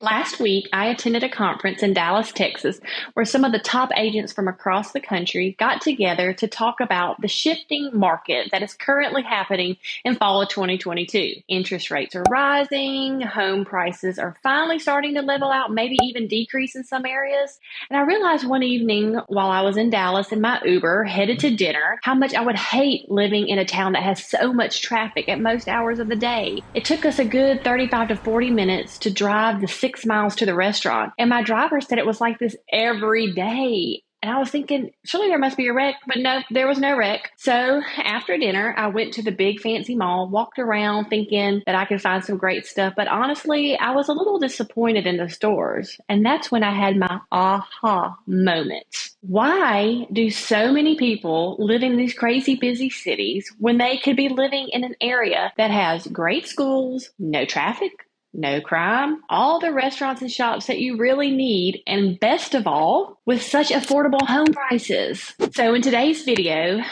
Last week, I attended a conference in Dallas, Texas, where some of the top agents from across the country got together to talk about the shifting market that is currently happening in fall of 2022. Interest rates are rising, home prices are finally starting to level out, maybe even decrease in some areas. And I realized one evening while I was in Dallas in my Uber headed to dinner, how much I would hate living in a town that has so much traffic at most hours of the day. It took us a good 35 to 40 minutes to drive the 6 miles to the restaurant. And my driver said it was like this every day. And I was thinking, surely there must be a wreck, but no, there was no wreck. So after dinner, I went to the big fancy mall, walked around thinking that I could find some great stuff. But honestly, I was a little disappointed in the stores. And that's when I had my aha moment. Why do so many people live in these crazy busy cities when they could be living in an area that has great schools, no traffic, no crime, all the restaurants and shops that you really need, and best of all, with such affordable home prices? So in today's video,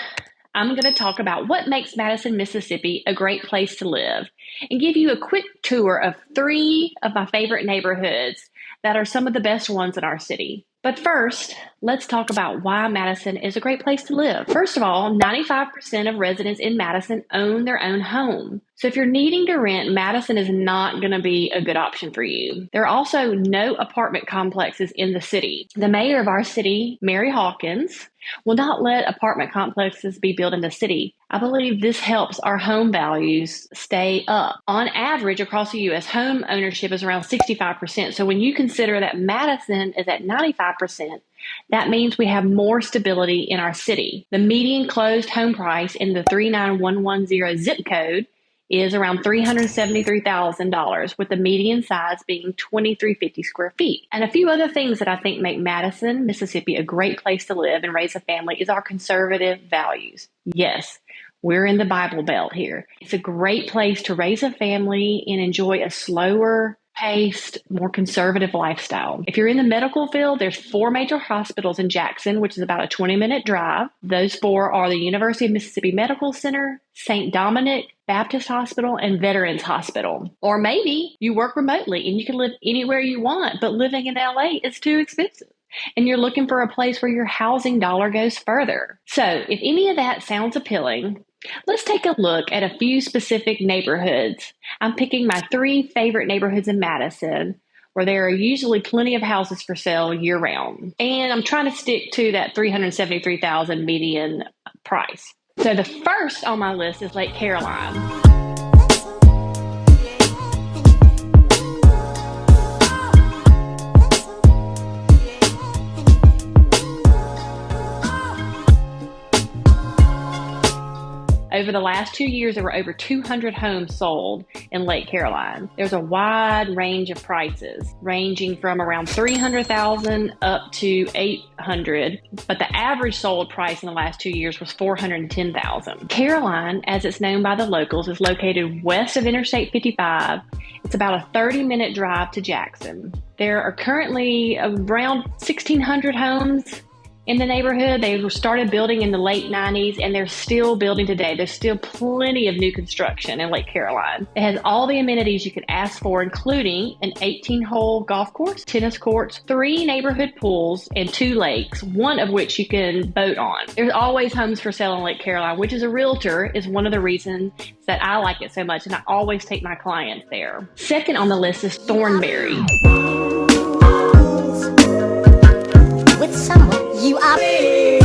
I'm going to talk about what makes Madison, Mississippi a great place to live and give you a quick tour of 3 of my favorite neighborhoods that are some of the best ones in our city. But first, let's talk about why Madison is a great place to live. First of all, 95% of residents in Madison own their own home. So if you're needing to rent, Madison is not going to be a good option for you. There are also no apartment complexes in the city. The mayor of our city, Mary Hawkins, will not let apartment complexes be built in the city. I believe this helps our home values stay up. On average, across the U.S., home ownership is around 65%. So when you consider that Madison is at 95%, that means we have more stability in our city. The median closed home price in the 39110 zip code is around $373,000, with the median size being 2,350 square feet. And a few other things that I think make Madison, Mississippi a great place to live and raise a family is our conservative values. Yes, we're in the Bible Belt here. It's a great place to raise a family and enjoy a slower paced, more conservative lifestyle. If you're in the medical field, there's 4 major hospitals in Jackson, which is about a 20-minute drive. Those 4 are the University of Mississippi Medical Center, St. Dominic Baptist Hospital, and Veterans Hospital. Or maybe you work remotely and you can live anywhere you want, but living in LA is too expensive, and you're looking for a place where your housing dollar goes further. So if any of that sounds appealing, let's take a look at a few specific neighborhoods. I'm picking my 3 favorite neighborhoods in Madison, where there are usually plenty of houses for sale year-round. And I'm trying to stick to that $373,000 median price. So the first on my list is Lake Caroline. Over the last 2 years, there were over 200 homes sold in Lake Caroline. There's a wide range of prices, ranging from around $300,000 up to $800,000, but the average sold price in the last 2 years was $410,000. Caroline, as it's known by the locals, is located west of Interstate 55. It's about a 30-minute drive to Jackson. There are currently around 1,600 homes in the neighborhood. They were started building in the late 90s, and they're still building today. There's still plenty of new construction in Lake Caroline. It has all the amenities you could ask for, including an 18-hole golf course, tennis courts, 3 neighborhood pools, and 2 lakes, one of which you can boat on. There's always homes for sale in Lake Caroline, which as a realtor is one of the reasons that I like it so much, and I always take my clients there. Second on the list is Thornberry. With someone you are with, babe.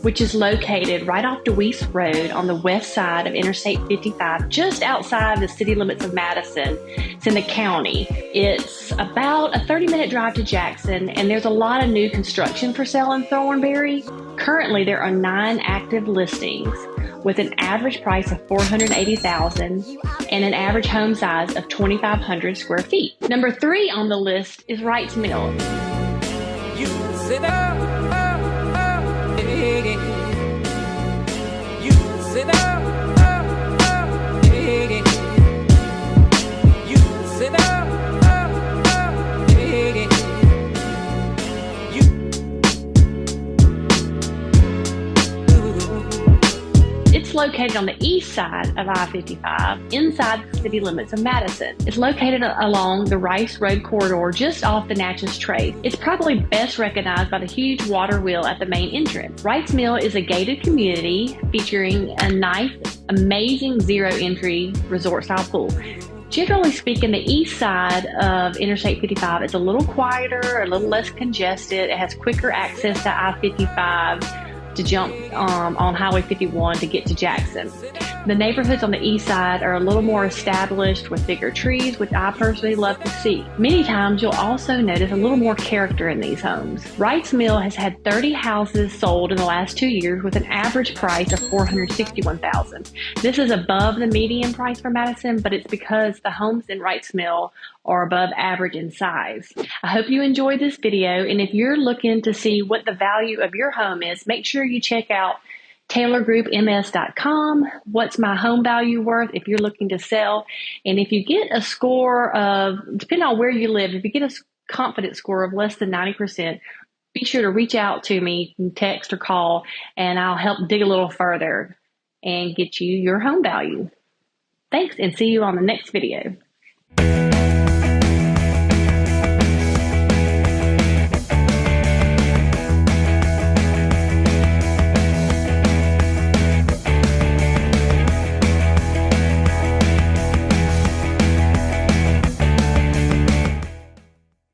Which is located right off DeWeese Road on the west side of Interstate 55, just outside the city limits of Madison. It's in the county. It's about a 30-minute drive to Jackson, and there's a lot of new construction for sale in Thornberry. Currently, there are 9 active listings with an average price of $480,000 and an average home size of 2,500 square feet. Number 3 on the list is Wrights Mill. You sit up, you sit up, you sit up, you It's located on the east side of I-55, inside the city limits of Madison. It's located along the Rice Road corridor, just off the Natchez Trace. It's probably best recognized by the huge water wheel at the main entrance. Wrights Mill is a gated community featuring a nice, amazing zero-entry resort-style pool. Generally speaking, the east side of Interstate 55 is a little quieter, a little less congested. It has quicker access to I-55 to jump on Highway 51 to get to Jackson. The neighborhoods on the east side are a little more established with bigger trees, which I personally love to see. Many times you'll also notice a little more character in these homes. Wrights Mill has had 30 houses sold in the last 2 years with an average price of $461,000. This is above the median price for Madison, but it's because the homes in Wrights Mill are above average in size. I hope you enjoyed this video, and if you're looking to see what the value of your home is, make sure you check out TaylorGroupMS.com. What's my home value worth if you're looking to sell? And if you get a score of, depending on where you live, if you get a confidence score of less than 90%, be sure to reach out to me, text or call, and I'll help dig a little further and get you your home value. Thanks, and see you on the next video.